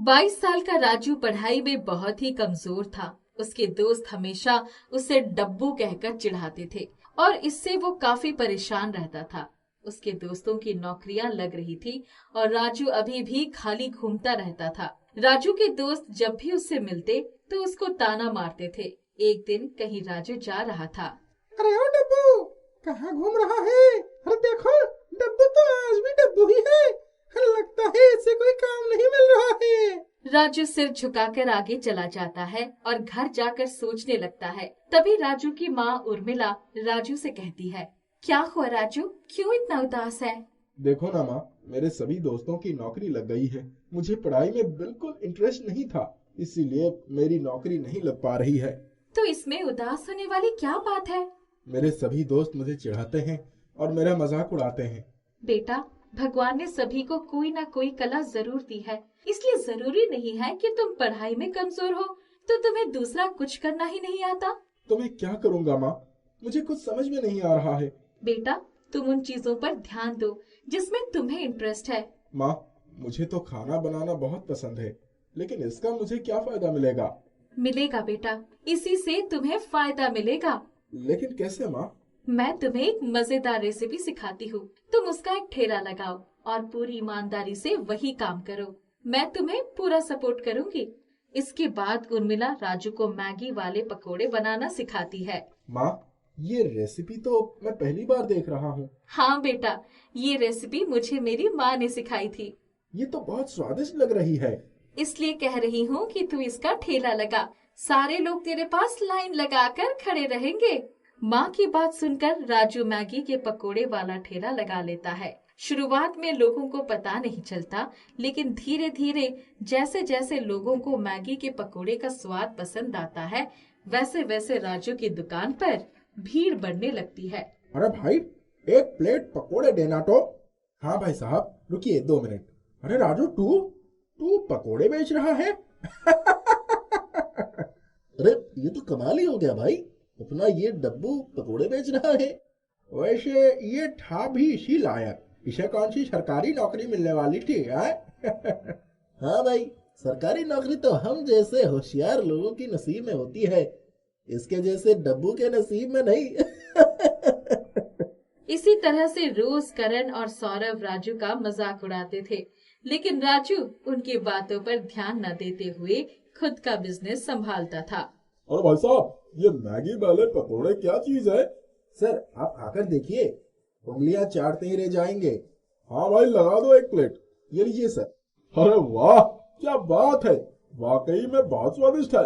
22 साल का राजू पढ़ाई में बहुत ही कमजोर था। उसके दोस्त हमेशा उसे डब्बू कहकर चिढ़ाते थे और इससे वो काफी परेशान रहता था। उसके दोस्तों की नौकरियां लग रही थी और राजू अभी भी खाली घूमता रहता था। राजू के दोस्त जब भी उससे मिलते तो उसको ताना मारते थे। एक दिन कहीं राजू जा रहा था। अरे ओ डब्बू, कहाँ घूम रहा है? अरे देखो, डब्बू तो आज भी डब्बू ही है। लगता है इसे कोई काम नहीं मिल रहा है। राजू सिर झुकाकर आगे चला जाता है और घर जाकर सोचने लगता है। तभी राजू की माँ उर्मिला राजू से कहती है, क्या हुआ राजू, क्यों इतना उदास है? देखो ना माँ, मेरे सभी दोस्तों की नौकरी लग गई है। मुझे पढ़ाई में बिल्कुल इंटरेस्ट नहीं था, इसीलिए मेरी नौकरी नहीं लग पा रही है। तो इसमें उदास होने वाली क्या बात है? मेरे सभी दोस्त मुझे चिढ़ाते हैं और मेरा मजाक उड़ाते हैं। बेटा, भगवान ने सभी को कोई ना कोई कला जरूर दी है, इसलिए जरूरी नहीं है कि तुम पढ़ाई में कमजोर हो तो तुम्हें दूसरा कुछ करना ही नहीं आता। तो मैं क्या करूँगा माँ? मुझे कुछ समझ में नहीं आ रहा है। बेटा, तुम उन चीजों पर ध्यान दो जिसमें तुम्हें इंटरेस्ट है। माँ, मुझे तो खाना बनाना बहुत पसंद है, लेकिन इसका मुझे क्या फायदा मिलेगा? मिलेगा बेटा, इसी से तुम्हें फायदा मिलेगा। लेकिन कैसे माँ? मैं तुम्हें एक मजेदार रेसिपी सिखाती हूँ। तुम उसका एक ठेला लगाओ और पूरी ईमानदारी से वही काम करो। मैं तुम्हें पूरा सपोर्ट करूँगी। इसके बाद उर्मिला राजू को मैगी वाले पकोड़े बनाना सिखाती है। माँ, ये रेसिपी तो मैं पहली बार देख रहा हूँ। हाँ बेटा, ये रेसिपी मुझे मेरी माँ ने सिखाई थी। ये तो बहुत स्वादिष्ट लग रही है। इसलिए कह रही हूँ कि तू इसका ठेला लगा। सारे लोग तेरे पास लाइन लगाकर खड़े रहेंगे। माँ की बात सुनकर राजू मैगी के पकोड़े वाला ठेला लगा लेता है। शुरुआत में लोगों को पता नहीं चलता, लेकिन धीरे धीरे जैसे जैसे लोगों को मैगी के पकोड़े का स्वाद पसंद आता है, वैसे वैसे राजू की दुकान पर भीड़ बढ़ने लगती है। अरे भाई, एक प्लेट पकोड़े देना तो। हाँ भाई साहब, रुकिए 2 मिनट। अरे राजू, तू तू पकोड़े बेच रहा है? अरे ये तो कमाल ही हो गया भाई, अपना ये डब्बू पकोड़े बेच रहा है। वैसे ये था भी इसी लायक। इसे कौन सी सरकारी नौकरी मिलने वाली थी है? हाँ भाई, सरकारी नौकरी तो हम जैसे होशियार लोगों की नसीब में होती है, इसके जैसे डब्बू के नसीब में नहीं। इसी तरह से रोज करण और सौरभ राजू का मजाक उड़ाते थे, लेकिन राजू उनकी बातों पर ध्यान न देते हुए खुद का बिजनेस संभालता था। और भाई साहब, ये मैगी वाले पकोड़े क्या चीज है? सर, आप खाकर देखिए, उंगलियां चाटते ही रह जाएंगे। हाँ भाई, लगा दो एक प्लेट। ये लीजिए सर। अरे वाह, क्या बात है, वाकई में बहुत स्वादिष्ट है।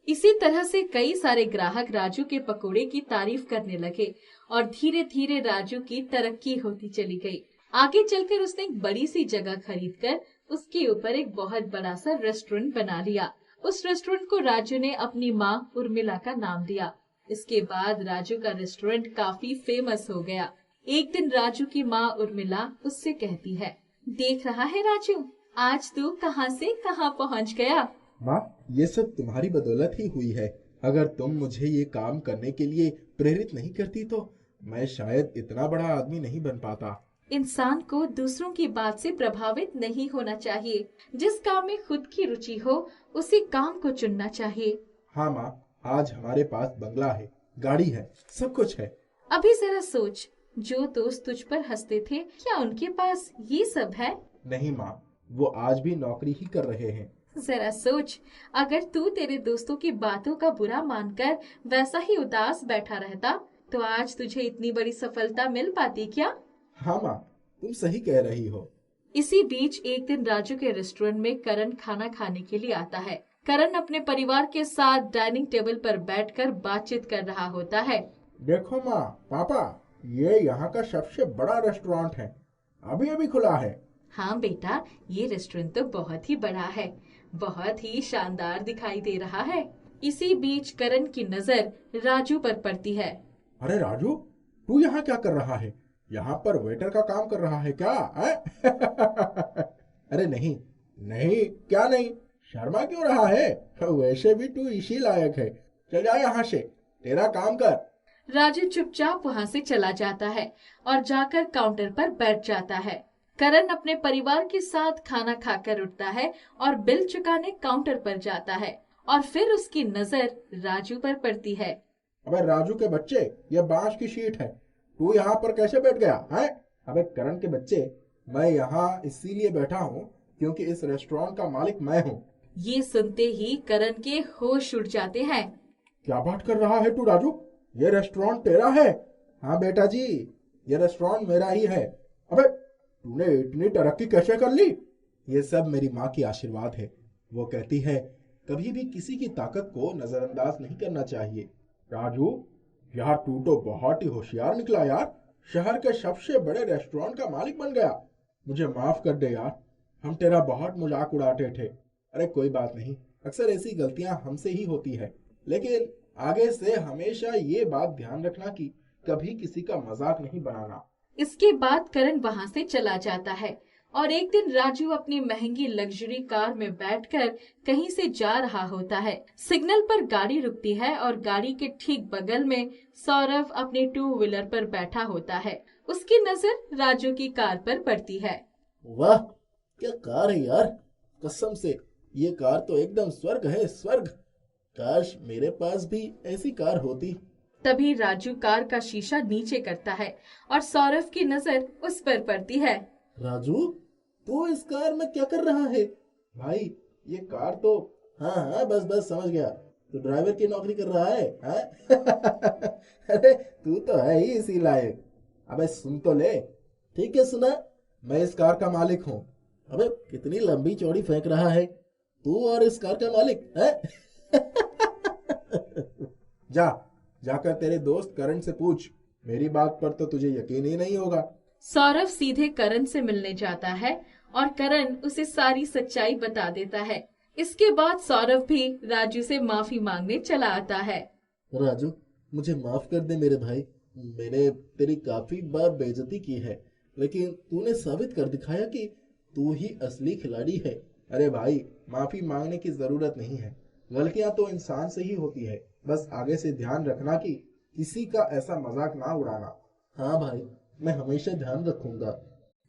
इसी तरह से कई सारे ग्राहक राजू के पकोड़े की तारीफ करने लगे और धीरे धीरे राजू की तरक्की होती चली गई। आगे चलकर उसने एक बड़ी सी जगह खरीदकर उसके ऊपर एक बहुत बड़ा सा रेस्टोरेंट बना लिया। उस रेस्टोरेंट को राजू ने अपनी माँ उर्मिला का नाम दिया। इसके बाद राजू का रेस्टोरेंट काफी फेमस हो गया। एक दिन राजू की माँ उर्मिला उससे कहती है, देख रहा है राजू, आज तू कहाँ से कहाँ पहुँच गया। माँ, ये सब तुम्हारी बदौलत ही हुई है। अगर तुम मुझे ये काम करने के लिए प्रेरित नहीं करती तो मैं शायद इतना बड़ा आदमी नहीं बन पाता। इंसान को दूसरों की बात से प्रभावित नहीं होना चाहिए। जिस काम में खुद की रुचि हो उसी काम को चुनना चाहिए। हाँ माँ, आज हमारे पास बंगला है, गाड़ी है, सब कुछ है। अभी जरा सोच, जो दोस्त तुझ पर हंसते थे, क्या उनके पास ये सब है? नहीं माँ, वो आज भी नौकरी ही कर रहे हैं। जरा सोच, अगर तू तेरे दोस्तों की बातों का बुरा मानकर वैसा ही उदास बैठा रहता तो आज तुझे इतनी बड़ी सफलता मिल पाती क्या? हाँ माँ, तुम सही कह रही हो। इसी बीच एक दिन राजू के रेस्टोरेंट में करण खाना खाने के लिए आता है। करण अपने परिवार के साथ डाइनिंग टेबल पर बैठकर बातचीत कर रहा होता है। देखो माँ, पापा, ये यहाँ का सबसे बड़ा रेस्टोरेंट है, अभी अभी खुला है। हाँ बेटा, ये रेस्टोरेंट तो बहुत ही बड़ा है, बहुत ही शानदार दिखाई दे रहा है। इसी बीच करण की नजर राजू पर पड़ती है। अरे राजू, तू यहाँ क्या कर रहा है? यहाँ पर वेटर का काम कर रहा है क्या है? अरे नहीं, नहीं, क्या नहीं, शर्मा क्यों रहा है? वैसे भी तू इसी लायक है। चल जा यहाँ से, तेरा काम कर। राजू चुपचाप वहाँ से चला जाता है और जाकर काउंटर पर बैठ जाता है। करण अपने परिवार के साथ खाना खाकर उठता है और बिल चुकाने काउंटर पर जाता है और फिर उसकी नजर राजू पर पड़ती है। अबे राजू के बच्चे, ये बांस की शीट है, तू यहाँ पर कैसे बैठ गया है? अबे करण के बच्चे, मैं यहाँ इसीलिए बैठा हूँ क्योंकि इस रेस्टोरेंट का मालिक मैं हूँ। ये सुनते ही करण के होश उड़ जाते हैं। क्या बात कर रहा है तू राजू? ये रेस्टोरेंट तेरा है? हाँ बेटा जी, ये रेस्टोरेंट मेरा ही है। अबे तूने इतनी तरक्की कैसे कर ली? ये सब मेरी माँ की आशीर्वाद है। वो कहती है कभी भी किसी की ताकत को नजरअंदाज नहीं करना चाहिए। राजू, यार तू तो बहुत ही होशियार निकला यार। शहर के सबसे बड़े रेस्टोरेंट का मालिक बन गया। मुझे माफ कर दे यार, हम तेरा बहुत मजाक उड़ाते थे। अरे कोई बात नहीं, अक्सर ऐसी गलतियां हमसे ही होती है, लेकिन आगे से हमेशा ये बात ध्यान रखना कि कभी किसी का मजाक नहीं बनाना। इसके बाद करण वहाँ से चला जाता है और एक दिन राजू अपनी महंगी लग्जरी कार में बैठकर कहीं से जा रहा होता है। सिग्नल पर गाड़ी रुकती है और गाड़ी के ठीक बगल में सौरभ अपने टू व्हीलर पर बैठा होता है। उसकी नजर राजू की कार पर पड़ती है। वाह, क्या कार है यार, कसम से ये कार तो एकदम स्वर्ग है, स्वर्ग। काश मेरे पास भी ऐसी कार होती। तभी राजू कार का शीशा नीचे करता है और सौरभ की नजर उस पर पड़ती है। राजू, तू इस कार में क्या कर रहा है? भाई ये कार तो, हाँ हाँ बस बस समझ गया, तू ड्राइवर की नौकरी कर रहा है, हाँ? अरे तू तो है ही इसी लायक। अबे सुन तो ले। ठीक है सुना, मैं इस कार का मालिक हूँ। अबे कितनी लंबी चौड़ी फेंक रहा है तू, और इस कार का मालिक है? जा, जाकर तेरे दोस्त करण से पूछ, मेरी बात पर तो तुझे यकीन ही नहीं होगा। सौरभ सीधे करण से मिलने जाता है और करण उसे सारी सच्चाई बता देता है। इसके बाद सौरभ भी राजू से माफी मांगने चला आता है। राजू, मुझे माफ कर दे मेरे भाई। मैंने तेरी काफी बार बेइज्जती की है, लेकिन तूने साबित कर दिखाया कि तू ही असली खिलाड़ी है। अरे भाई, माफी मांगने की जरूरत नहीं है, गलतियां तो इंसान से ही होती है। बस आगे से ध्यान रखना कि किसी का ऐसा मजाक ना उड़ाना। हाँ भाई, मैं हमेशा ध्यान रखूंगा।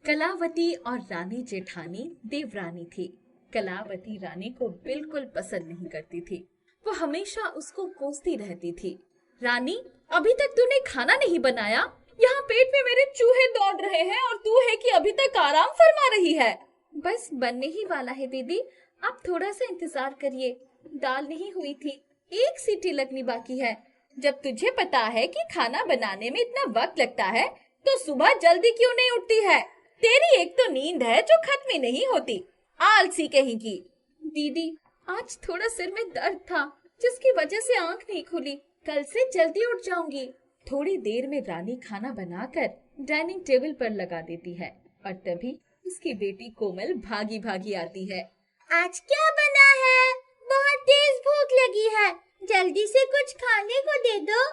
कलावती और रानी जेठानी देवरानी थी। कलावती रानी को बिल्कुल पसंद नहीं करती थी। वो हमेशा उसको कोसती रहती थी। रानी, अभी तक तूने खाना नहीं बनाया? यहाँ पेट में मेरे चूहे दौड़ रहे हैं और तू है कि अभी तक आराम फरमा रही है। बस बनने ही वाला है दीदी, आप थोड़ा सा इंतजार करिए। दाल नहीं हुई थी, एक सीटी लगनी बाकी है। जब तुझे पता है कि खाना बनाने में इतना वक्त लगता है, तो सुबह जल्दी क्यों नहीं उठती है? तेरी एक तो नींद है जो खत्म ही नहीं होती, आलसी कहीं की। दीदी, आज थोड़ा सिर में दर्द था, जिसकी वजह से आंख नहीं खुली। कल से जल्दी उठ जाऊंगी। थोड़ी देर में रानी खाना बनाकर डाइनिंग टेबल पर लगा देती है और तभी उसकी बेटी कोमल भागी भागी आती है। आज क्या बना है? बहुत तेज भूख लगी है, जल्दी से कुछ खाने को दे दो।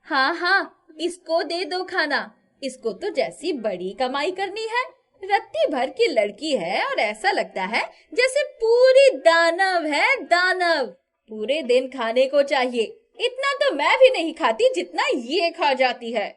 हाँ हाँ, इसको दे दो खाना। इसको तो जैसी बड़ी कमाई करनी है। रत्ती भर की लड़की है और ऐसा लगता है जैसे पूरी दानव है, दानव। पूरे दिन खाने को चाहिए। इतना तो मैं भी नहीं खाती जितना ये खा जाती है।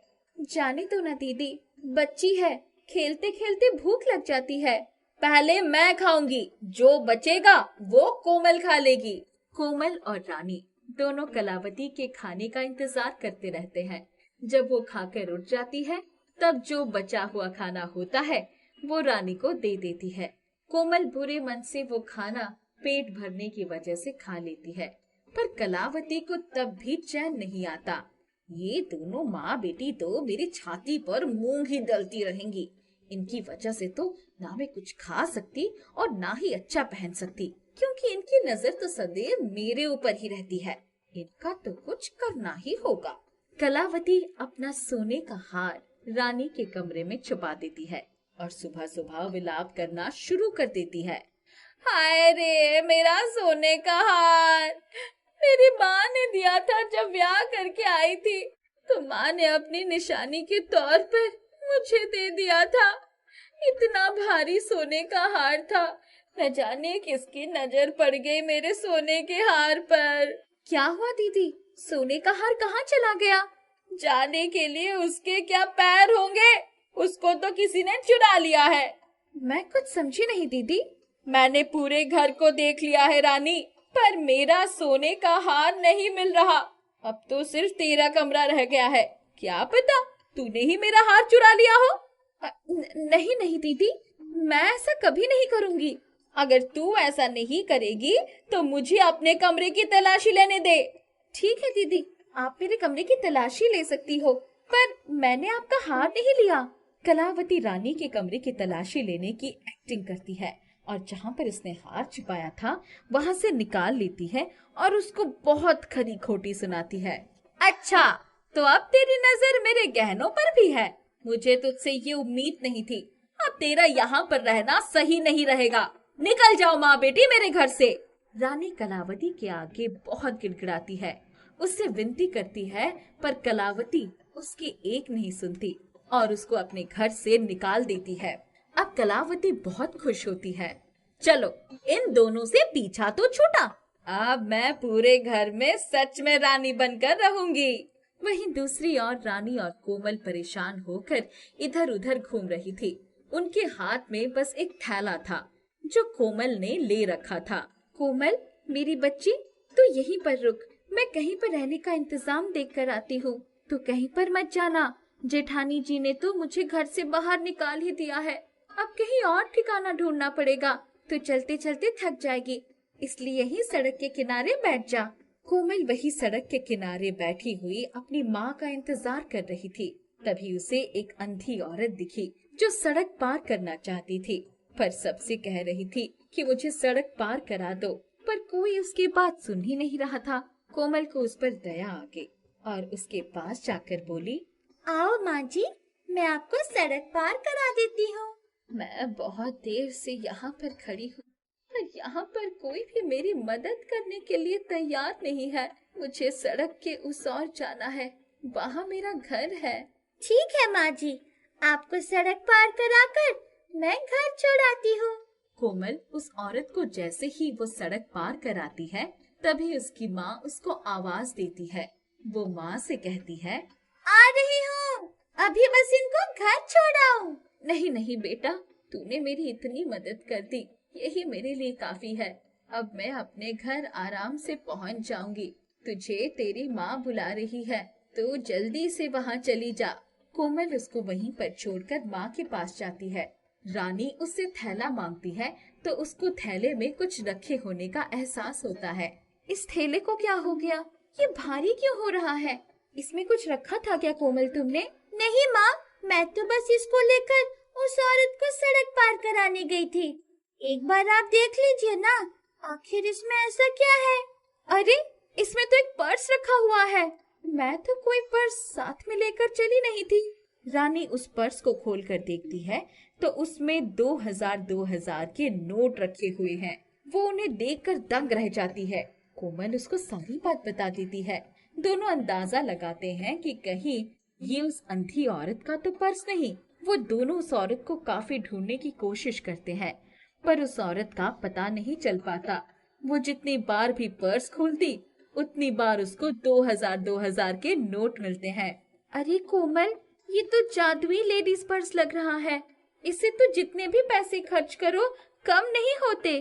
जाने दो ना दीदी, बच्ची है, खेलते खेलते भूख लग जाती है। पहले मैं खाऊंगी, जो बचेगा वो कोमल खा लेगी। कोमल और रानी दोनों कलावती के खाने का इंतजार करते रहते हैं। जब वो खाकर उठ जाती है, तब जो बचा हुआ खाना होता है वो रानी को दे देती है। कोमल बुरे मन से वो खाना पेट भरने की वजह से खा लेती है, पर कलावती को तब भी चैन नहीं आता। ये दोनों माँ बेटी तो मेरी छाती पर मूंग ही दलती रहेंगी। इनकी वजह से तो ना मैं कुछ खा सकती और ना ही अच्छा पहन सकती, क्योंकि इनकी नजर तो सदैव मेरे ऊपर ही रहती है। इनका तो कुछ करना ही होगा। कलावती अपना सोने का हार रानी के कमरे में छुपा देती है और सुबह सुबह विलाप करना शुरू कर देती है। हाय रे, मेरा सोने का हार मेरी माँ ने दिया था जब ब्याह करके आई थी, तो माँ ने अपनी निशानी के तौर पर मुझे दे दिया था। इतना भारी सोने का हार था, न जाने किसकी नजर पड़ गई मेरे सोने के हार पर। क्या हुआ दीदी, सोने का हार कहाँ चला गया? जाने के लिए उसके क्या पैर होंगे, उसको तो किसी ने चुरा लिया है। मैं कुछ समझी नहीं दीदी। मैंने पूरे घर को देख लिया है रानी, पर मेरा सोने का हार नहीं मिल रहा। अब तो सिर्फ तेरा कमरा रह गया है। क्या पता तूने ही मेरा हार चुरा लिया हो। नहीं नहीं दीदी, मैं ऐसा कभी नहीं करूंगी। अगर तू ऐसा नहीं करेगी तो मुझे अपने कमरे की तलाशी लेने दे। ठीक है दीदी, आप मेरे कमरे की तलाशी ले सकती हो, पर मैंने आपका हार नहीं लिया। कलावती रानी के कमरे की तलाशी लेने की एक्टिंग करती है और जहाँ पर उसने हार छुपाया था वहाँ से निकाल लेती है और उसको बहुत खरी खोटी सुनाती है। अच्छा, तो अब तेरी नजर मेरे गहनों पर भी है। मुझे तुझसे ये उम्मीद नहीं थी। अब तेरा यहाँ पर रहना सही नहीं रहेगा। निकल जाओ माँ बेटी मेरे घर से। रानी कलावती के आगे बहुत गिड़गिड़ाती है, उससे विनती करती है, पर कलावती उसकी एक नहीं सुनती और उसको अपने घर से निकाल देती है। अब कलावती बहुत खुश होती है। चलो, इन दोनों से पीछा तो छूटा। अब मैं पूरे घर में सच में रानी बनकर रहूंगी। वहीं दूसरी ओर रानी और कोमल परेशान होकर इधर उधर घूम रही थी। उनके हाथ में बस एक थैला था जो कोमल ने ले रखा था। कोमल, मेरी बच्ची, तू यहीं पर रुक, मैं कहीं पर रहने का इंतजाम देख कर आती हूँ। तू कहीं पर मत जाना। जेठानी जी ने तो मुझे घर से बाहर निकाल ही दिया है। अब कहीं और ठिकाना ढूंढना पड़ेगा। तू चलते चलते थक जाएगी, इसलिए यहीं सड़क के किनारे बैठ जा। कोमल वही सड़क के किनारे बैठी हुई अपनी माँ का इंतजार कर रही थी। तभी उसे एक अंधी औरत दिखी जो सड़क पार करना चाहती थी, पर सबसे कह रही थी कि मुझे सड़क पार करा दो, पर कोई उसकी बात सुन ही नहीं रहा था। कोमल को उस पर दया आ गई और उसके पास जाकर बोली, आओ माँ जी, मैं आपको सड़क पार करा देती हूँ। मैं बहुत देर से यहाँ पर खड़ी हूँ, पर यहाँ पर कोई भी मेरी मदद करने के लिए तैयार नहीं है। मुझे सड़क के उस ओर जाना है, वहाँ मेरा घर है। ठीक है माँ जी, आपको सड़क पार कराकर मैं घर छोड़ाती हूँ। कोमल उस औरत को जैसे ही वो सड़क पार कराती है, तभी उसकी माँ उसको आवाज देती है। वो माँ से कहती है, आ रही हूँ, अभी बस इनको घर छोड़ाऊं। नहीं नहीं बेटा, तूने मेरी इतनी मदद कर दी, यही मेरे लिए काफी है। अब मैं अपने घर आराम से पहुँच जाऊंगी। तुझे तेरी माँ बुला रही है, तो जल्दी से वहाँ चली जा। कोमल उसको वहीं पर छोड़कर माँ के पास जाती है। रानी उससे थैला मांगती है तो उसको थैले में कुछ रखे होने का एहसास होता है। इस थैले को क्या हो गया? ये भारी क्यों हो रहा है? इसमें कुछ रखा था क्या कोमल तुमने? नहीं माँ, मैं तो बस इसको लेकर उस औरत को सड़क पार कराने गई थी। एक बार आप देख लीजिए ना, आखिर इसमें ऐसा क्या है? अरे, इसमें तो एक पर्स रखा हुआ है। मैं तो कोई पर्स साथ में लेकर चली नहीं थी। रानी उस पर्स को खोलकर देखती है तो उसमें 2000 के नोट रखे हुए हैं। वो उन्हें देखकर दंग रह जाती है। कोमल उसको सारी बात बता देती है। दोनों अंदाजा लगाते हैं कि कहीं ये उस अंधी औरत का तो पर्स नहीं। वो दोनों उस औरत को काफी ढूंढने की कोशिश करते हैं, पर उस औरत का पता नहीं चल पाता। वो जितनी बार भी पर्स खोलती, उतनी बार उसको 2000 के नोट मिलते हैं। अरे कोमल, ये तो जादुई लेडीज पर्स लग रहा है। इसे तो जितने भी पैसे खर्च करो कम नहीं होते।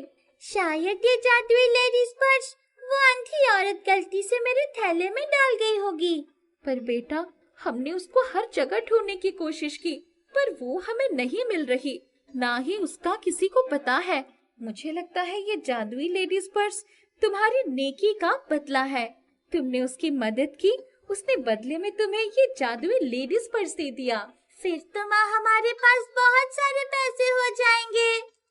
शायद ये जादुई लेडीज पर्स वो अंधी औरत गलती से मेरे थैले में डाल गई होगी। पर बेटा, हमने उसको हर जगह ढूंढने की कोशिश की, पर वो हमें नहीं मिल रही, ना ही उसका किसी को पता है। मुझे लगता है ये जादुई लेडीज पर्स तुम्हारी नेकी का बदला है। तुमने उसकी मदद की, उसने बदले में तुम्हें ये जादुई लेडीज पर्स दे दिया। फिर तो माँ हमारे पास बहुत सारे पैसे हो जाएंगे।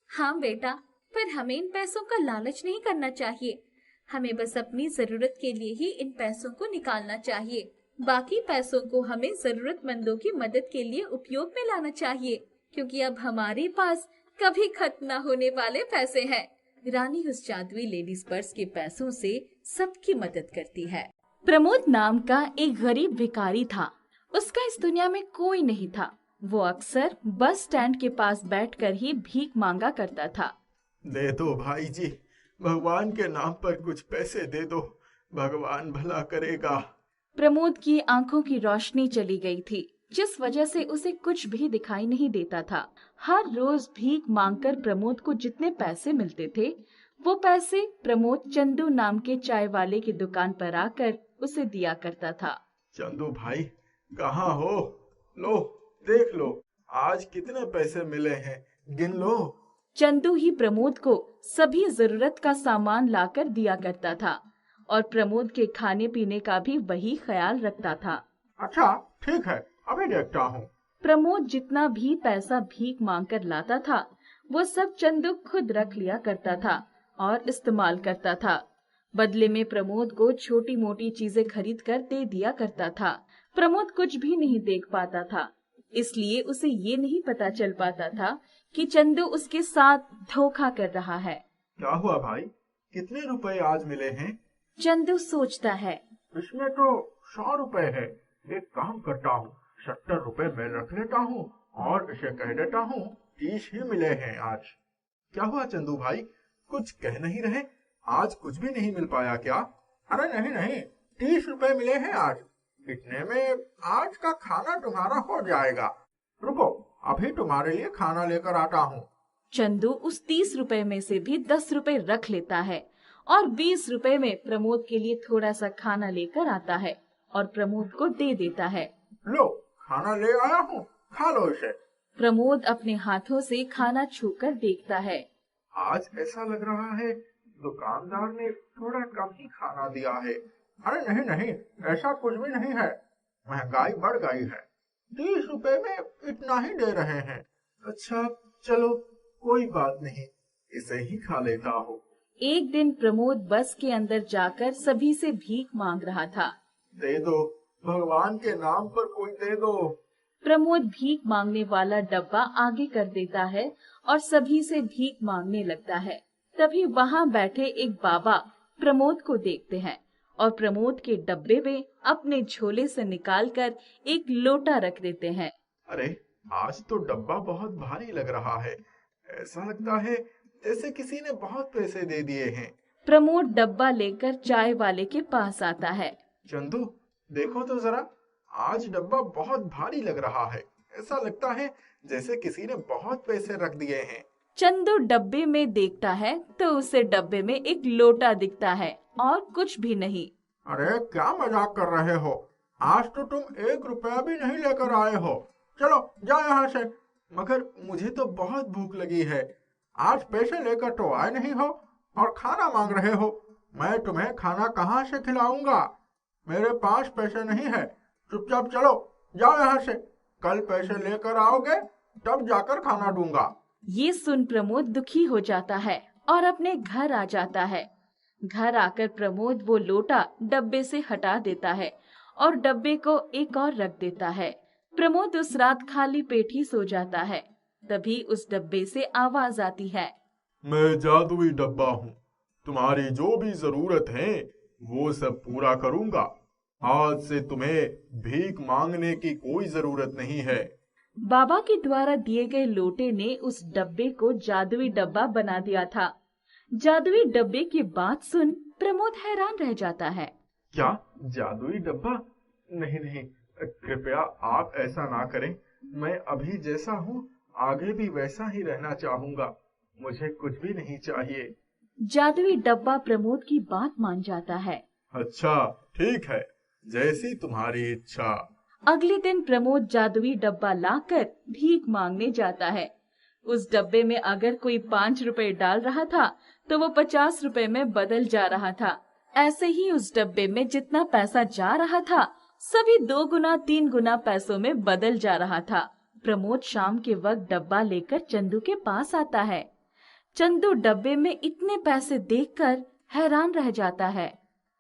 हाँ बेटा, पर हमें इन पैसों का लालच नहीं करना चाहिए। हमें बस अपनी जरूरत के लिए ही इन पैसों को निकालना चाहिए। बाकी पैसों को हमें जरूरतमंदों की मदद के लिए उपयोग में लाना चाहिए, क्योंकि अब हमारे पास कभी खत्म न होने वाले पैसे हैं। रानी उस जादुई लेडीज पर्स के पैसों से सबकी मदद करती है। प्रमोद नाम का एक गरीब भिखारी था। उसका इस दुनिया में कोई नहीं था। वो अक्सर बस स्टैंड के पास बैठकर ही भीख मांगा करता था। दे दो भाई जी, भगवान के नाम पर कुछ पैसे दे दो, भगवान भला करेगा। प्रमोद की आंखों की रोशनी चली गई थी जिस वजह से उसे कुछ भी दिखाई नहीं देता था। हर रोज भीख मांगकर प्रमोद को जितने पैसे मिलते थे, वो पैसे प्रमोद चंदू नाम के चाय वाले की दुकान पर आकर उसे दिया करता था। चंदू भाई कहाँ हो? लो देख लो, आज कितने पैसे मिले हैं, गिन लो। चंदू ही प्रमोद को सभी जरूरत का सामान लाकर दिया करता था और प्रमोद के खाने पीने का भी वही ख्याल रखता था। अच्छा ठीक है, अभी देखता हूँ। प्रमोद जितना भी पैसा भीख मांगकर लाता था, वो सब चंदू खुद रख लिया करता था और इस्तेमाल करता था। बदले में प्रमोद को छोटी मोटी चीजें खरीद कर दे दिया करता था। प्रमोद कुछ भी नहीं देख पाता था, इसलिए उसे ये नहीं पता चल पाता था कि चंदू उसके साथ धोखा कर रहा है। क्या हुआ भाई, कितने रुपए आज मिले हैं? चंदू सोचता है। इसमें तो 100 रुपए है। एक काम करता हूँ, 70 रुपए मैं रख लेता हूँ और इसे कह देता हूँ 30 ही मिले हैं आज। क्या हुआ चंदू भाई, कुछ कह नहीं रहे? आज कुछ भी नहीं मिल पाया क्या? अरे नहीं नहीं, 30 रुपए मिले हैं आज। इतने में आज का खाना तुम्हारा हो जाएगा। रुको, अभी तुम्हारे लिए खाना लेकर आता हूँ। चंदू उस 30 रुपए में से भी 10 रुपए रख लेता है और 20 रुपए में प्रमोद के लिए थोड़ा सा खाना लेकर आता है और प्रमोद को दे देता है। लो खाना ले आया हूँ, खा लो इसे। प्रमोद अपने हाथों से खाना छूकर देखता है। आज ऐसा लग रहा है दुकानदार ने थोड़ा कम ही खाना दिया है। अरे नहीं नहीं, ऐसा कुछ भी नहीं है, महंगाई बढ़ गई है। 30 रुपए में इतना ही दे रहे हैं। अच्छा चलो कोई बात नहीं, इसे ही खा लेता हूँ। एक दिन प्रमोद बस के अंदर जाकर सभी से भीख मांग रहा था। दे दो, भगवान के नाम पर कोई दे दो। प्रमोद भीख मांगने वाला डब्बा आगे कर देता है और सभी से भीख मांगने लगता है। तभी वहाँ बैठे एक बाबा प्रमोद को देखते हैं और प्रमोद के डब्बे में अपने झोले से निकालकर एक लोटा रख देते हैं। अरे आज तो डब्बा बहुत भारी लग रहा है, ऐसा लगता है जैसे किसी ने बहुत पैसे दे दिए हैं। प्रमोद डब्बा लेकर चाय वाले के पास आता है। चंदू देखो तो जरा, आज डब्बा बहुत भारी लग रहा है, ऐसा लगता है जैसे किसी ने बहुत पैसे रख दिए हैं। चंदू डब्बे में देखता है तो उसे डब्बे में एक लोटा दिखता है और कुछ भी नहीं। अरे क्या मजाक कर रहे हो, आज तो तुम 1 रुपया भी नहीं लेकर आए हो। चलो जाओ यहाँ से। मगर मुझे तो बहुत भूख लगी है, आज पैसे लेकर तो आए नहीं हो और खाना मांग रहे हो। मैं तुम्हें खाना कहाँ से खिलाऊंगा, मेरे पास पैसे नहीं है। चुपचाप चलो, जाओ यहाँ से। कल पैसे लेकर आओगे तब जाकर खाना दूंगा। ये सुन प्रमोद दुखी हो जाता है और अपने घर आ जाता है। घर आकर प्रमोद वो लोटा डब्बे से हटा देता है और डब्बे को एक और रख देता है। प्रमोद उस रात खाली पेट ही सो जाता है। तभी उस डब्बे से आवाज आती है। मैं जादुई डब्बा हूँ, तुम्हारी जो भी जरूरत है वो सब पूरा करूँगा। आज से तुम्हें भीख मांगने की कोई जरूरत नहीं है। बाबा के द्वारा दिए गए लोटे ने उस डब्बे को जादुई डब्बा बना दिया था। जादुई डब्बे की बात सुन प्रमोद हैरान रह जाता है। क्या जादुई डब्बा? नहीं नहीं, कृपया आप ऐसा ना करें। मैं अभी जैसा हूँ आगे भी वैसा ही रहना चाहूँगा, मुझे कुछ भी नहीं चाहिए। जादुई डब्बा प्रमोद की बात मान जाता है। अच्छा ठीक है, जैसी तुम्हारी इच्छा। अगले दिन प्रमोद जादुई डब्बा लाकर भीख मांगने जाता है। उस डब्बे में अगर कोई 5 रुपए डाल रहा था तो वो 50 रुपए में बदल जा रहा था। ऐसे ही उस डब्बे में जितना पैसा जा रहा था सभी 2 गुना 3 गुना पैसों में बदल जा रहा था। प्रमोद शाम के वक्त डब्बा लेकर चंदू के पास आता है। चंदू डब्बे में इतने पैसे देखकर हैरान रह जाता है।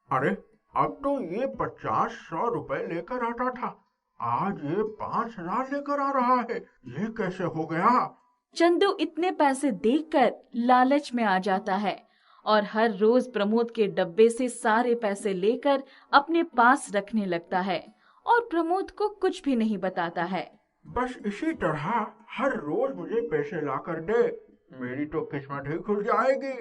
अरे अब तो ये 50-100 रुपए लेकर आता था, आज ये 5000 लेकर आ रहा है, ये कैसे हो गया? चंदू इतने पैसे देखकर लालच में आ जाता है और हर रोज प्रमोद के डब्बे से सारे पैसे लेकर अपने पास रखने लगता है और प्रमोद को कुछ भी नहीं बताता है। बस इसी तरह हर रोज मुझे पैसे लाकर दे, मेरी तो किस्मत ही खुल जाएगी।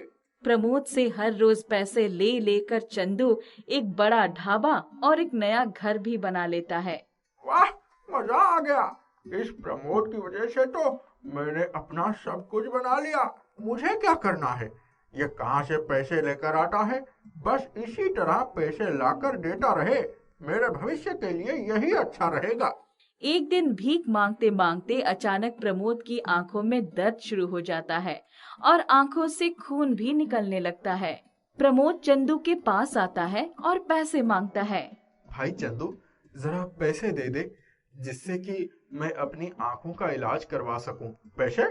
प्रमोद से हर रोज पैसे ले लेकर चंदू एक बड़ा ढाबा और एक नया घर भी बना लेता है। वाह मजा आ गया। इस प्रमोद की वजह से तो मैंने अपना सब कुछ बना लिया। मुझे क्या करना है? ये कहाँ से पैसे लेकर आता है, बस इसी तरह पैसे लाकर देता रहे। मेरे भविष्य के लिए यही अच्छा रहेगा। एक दिन भीख मांगते मांगते अचानक प्रमोद की आंखों में दर्द शुरू हो जाता है और आंखों से खून भी निकलने लगता है। प्रमोद चंदू के पास आता है और पैसे मांगता है। भाई चंदू, जरा पैसे दे दे, जिससे कि मैं अपनी आंखों का इलाज करवा सकूं। पैसे?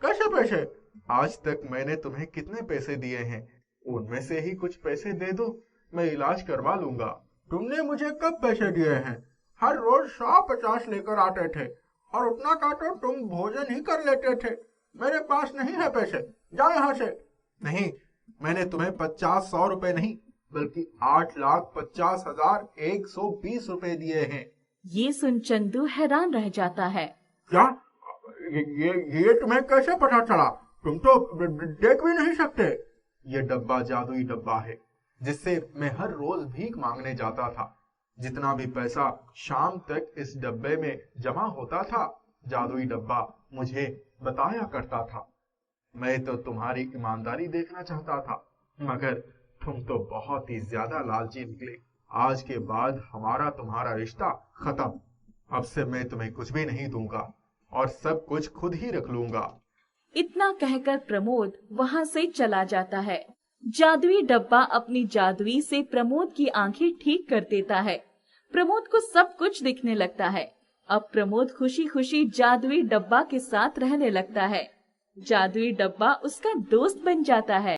कैसे पैसे? आज तक मैंने तुम्हें कितने पैसे दिए हैं, उनमें से ही कुछ पैसे दे दो, मैं इलाज करवा लूंगा। तुमने मुझे कब पैसे दिए हैं? हर रोज 150 लेकर आते थे और उतना का तो तुम भोजन ही कर लेते थे। मेरे पास नहीं है पैसे, जाओ यहाँ से। नहीं, मैंने तुम्हें 50-100 रुपए नहीं बल्कि 8,50,120 रुपए दिए हैं। ये सुन चंदू हैरान रह जाता है। क्या? ये तुम्हें कैसे पता चला? तुम तो देख भी नहीं सकते। ये डब्बा जादुई डब्बा है, जिससे मैं हर रोज भीख मांगने जाता था। जितना भी पैसा शाम तक इस डब्बे में जमा होता था, जादुई डब्बा मुझे बताया करता था। मैं तो तुम्हारी ईमानदारी देखना चाहता था, मगर तुम तो बहुत ही ज्यादा लालची निकले। आज के बाद हमारा तुम्हारा रिश्ता खत्म। अब से मैं तुम्हें कुछ भी नहीं दूंगा और सब कुछ खुद ही रख लूंगा। इतना कहकर प्रमोद वहाँ से चला जाता है। जादुई डब्बा अपनी जादुई से प्रमोद की आंखें ठीक कर देता है। प्रमोद को सब कुछ दिखने लगता है। अब प्रमोद खुशी खुशी जादुई डब्बा के साथ रहने लगता है। जादुई डब्बा उसका दोस्त बन जाता है।